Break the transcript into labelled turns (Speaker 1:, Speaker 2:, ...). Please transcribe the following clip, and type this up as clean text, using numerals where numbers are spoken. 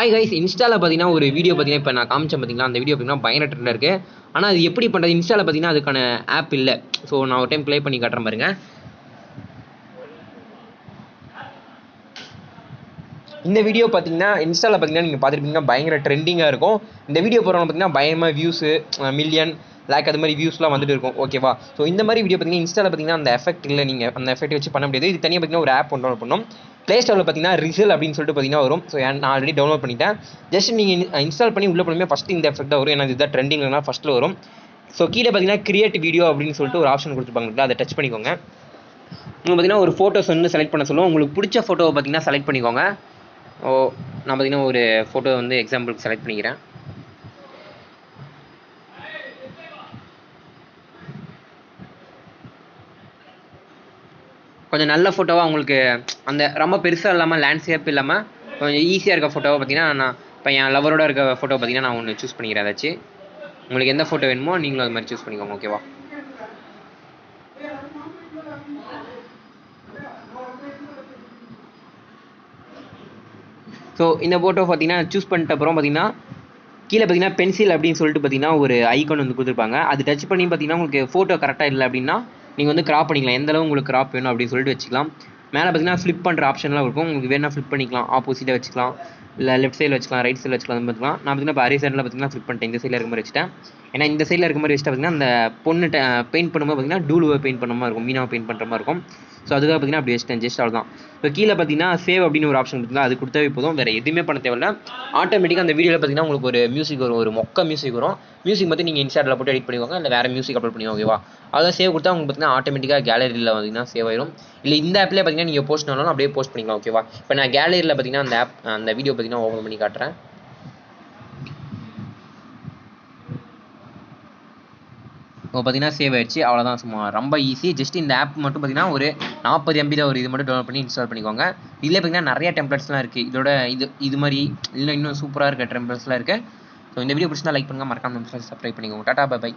Speaker 1: Hi guys, இன்ஸ்டாவில் பார்த்தீங்கன்னா ஒரு வீடியோ பார்த்தீங்கன்னா இப்போ நான் காமிச்சேன் பார்த்தீங்கன்னா, அந்த வீடியோ பார்த்தீங்கன்னா பயங்கர ட்ரெண்டாக இருக்குது. ஆனால் அது எப்படி பண்ணுறது, இன்ஸ்டாவில் பார்த்தீங்கன்னா அதுக்கான ஆப் இல்லை. ஸோ நான் ஒரு டைம் ப்ளே பண்ணி காட்டுறேன் பாருங்க. இந்த வீடியோ பார்த்தீங்கன்னா இன்ஸ்டாவில் பார்த்தீங்கன்னா நீங்கள் பார்த்துருப்பீங்கன்னா பயங்கர ட்ரெண்டிங்காக இருக்கும். இந்த வீடியோ போகிறவங்க பார்த்தீங்கன்னா பயங்கரமாக வியூஸு மில்லியன் லைக் அது மாதிரி வியூஸ்லாம் வந்துட்டு இருக்கும். ஓகேவா? ஸோ இந்த மாதிரி வீடியோ பார்த்தீங்கன்னா இன்ஸ்டாவில் பார்த்தீங்கன்னா அந்த எஃபெக்ட் இல்லை, நீங்கள் அந்த எஃபெக்ட் வச்சு பண்ண முடியாது. இது தனியாக பார்த்தீங்கன்னா ஒரு ஆப் டவுன்லோட் பண்ணணும். ப்ளே ஸ்டோரில் பார்த்தீங்கன்னா Rizzle அப்படின்னு சொல்லிட்டு பார்த்தீங்கன்னா வரும். ஸோ நான் ஆல்ரெடி டவுன்லோட் பண்ணிட்டேன். ஜஸ்ட் நீங்கள் இன்ஸ்டால் பண்ணி உள்ளே பண்ணுமே ஃபஸ்ட்டு இந்த எஃபெக்ட் தான் வரும். ஏன்னா இதுதான் ட்ரெண்டிங்னா ஃபஸ்ட்டில் வரும். ஸோ கீழே பார்த்தீங்கன்னா கிரியேட் வீடியோ அப்படின்னு சொல்லிட்டு ஒரு ஆப்ஷன் கொடுத்துருப்பாங்க, அதை டச் பண்ணிக்கோங்க. உங்களுக்கு பார்த்தீங்கன்னா ஒரு ஃபோட்டோஸ் வந்து செலக்ட் பண்ண சொல்லுவோம். உங்களுக்கு பிடிச்ச ஃபோட்டோவை பார்த்தீங்கன்னா செலக்ட் பண்ணிக்கோங்க. நான் பார்த்தீங்கன்னா ஒரு ஃபோட்டோ வந்து எக்ஸாம்பிளுக்கு செலக்ட் பண்ணிக்கிறேன். கொஞ்சம் நல்ல ஃபோட்டோவாக உங்களுக்கு அந்த ரொம்ப பெருசாக இல்லாமல் லேண்ட்ஸ்கேப் இல்லாமல் கொஞ்சம் ஈஸியாக இருக்க ஃபோட்டோவை பார்த்தீங்கன்னா நான் இப்போ என் லவரோட இருக்க ஃபோட்டோ பார்த்தீங்கன்னா நான் ஒன்று சூஸ் பண்ணிக்கிறேன். ஏதாச்சும் உங்களுக்கு எந்த ஃபோட்டோ வேணுமோ நீங்களும் அது மாதிரி சூஸ் பண்ணிக்கோங்க. ஓகேவா? ஸோ இந்த ஃபோட்டோ பார்த்தீங்கன்னா சூஸ் பண்ணிட்ட அப்புறம் பார்த்தீங்கன்னா கீழே பார்த்தீங்கன்னா பென்சில் அப்படின்னு சொல்லிட்டு பார்த்தீங்கன்னா ஒரு ஐக்கான் வந்து கொடுத்துருப்பாங்க. அது டச் பண்ணி பார்த்தீங்கன்னா உங்களுக்கு ஃபோட்டோ கரெக்டாக இல்லை அப்படின்னா நீங்கள் வந்து கிராப் பண்ணிக்கலாம். எந்த அளவு உங்களுக்கு கிராப் வேணும் அப்படின்னு சொல்லிட்டு வச்சுக்கலாம். மேலே பார்த்தீங்கன்னா ஃப்ளிப் பண்ணுற ஆப்ஷன்லாம் இருக்கும். உங்களுக்கு வேணால் ஃப்ளிப் பண்ணிக்கலாம், ஆப்போசிட்டாக வச்சுக்கலாம், இல்லை லெஃப்ட் சைடில் வச்சுக்கலாம், ரைட் சைடில் வச்சுக்கலாம். பார்த்துக்கலாம். நான் பார்த்தீங்கன்னா இப்போ அரே சைடில் பார்த்தீங்கன்னா ஃப்ளிப் பண்ணிட்டேன். இந்த சைடில் இருக்க மாதிரி வச்சுட்டேன். ஏன்னா இந்த சைடில் இருக்க மாதிரி வச்சுட்டா பார்த்தீங்கன்னா அந்த பொண்ணு பெயிண்ட் பண்ணும்போது பார்த்தீங்கன்னா டூலுவை பெயிண்ட் பண்ணுற மாதிரி இருக்கும், மீனாவை பெயிண்ட் பண்ணுற மாதிரி இருக்கும். ஸோ அதுக்காக பார்த்தீங்கன்னா அப்படி வச்சுட்டேன். ஜஸ்ட் அவ்வளோ தான். இப்போ கீழே பார்த்தீங்கன்னா சேவ் அப்படின்னு ஒரு ஆப்ஷன் பார்த்தீங்கன்னா அது கொடுத்தாவே போதும், வேறு எதுவுமே பண்ண தேவையில்ல. ஆட்டோமேட்டிக்காக அந்த வீடியோவில் பார்த்தீங்கன்னா உங்களுக்கு ஒரு மியூசிக் வரும், ஒரு மொக்க மியூசிக் வரும். மியூசிக் மட்டும் நீங்கள் இன்ஸ்டாவில் போட்டு எடிட் பண்ணிக்கோங்க, இல்லை வேறு மியூசிக் அப்லோட் பண்ணிக்கோங்க. ஓகேவா? அதான் சேவ் கொடுத்தா உங்களுக்கு பார்த்தீங்கன்னா ஆட்டோமேட்டிக்காக கேலரியில் பார்த்தீங்கன்னா சேவ் ஆயிடும். இல்லை இந்த ஆப்லேயே பார்த்தீங்கன்னா நீங்கள் போஸ்ட் பண்ணாலும் அப்படியே போஸ்ட் பண்ணிக்கலாம். ஓகேவா? இப்போ நான் கேலரியில் பார்த்தீங்கன்னா அந்த ஆப் அந்த வீடியோ பார்த்தீங்கன்னா ஓப்பன் பண்ணி காட்டுறேன். இப்போ பார்த்தீங்கன்னா சேவ் ஆயிடுச்சு. அவ்வளோதான். சும்மா ரொம்ப ஈஸி. ஜஸ்ட் இந்த ஆப் மட்டும் பார்த்தீங்கன்னா ஒரு 40 MB தான் ஒரு இது மட்டும் டவுன்லோட் பண்ணி இன்ஸ்டால் பண்ணிக்கோங்க. இதில் பார்த்தீங்கன்னா நிறைய டெம்ப்ளேட்ஸ்லாம் இருக்குது. இதோட இது மாதிரி இன்னும் சூப்பராக இருக்க டெம்ப்ளேட்ஸ்லாம் இருக்குது. ஸோ இந்த வீடியோ பிடிச்சிருந்தா லைக் பண்ணுங்கள், மறக்காம சப்ஸ்கிரைப் பண்ணிக்கோங்க. Ta-ta, bye by.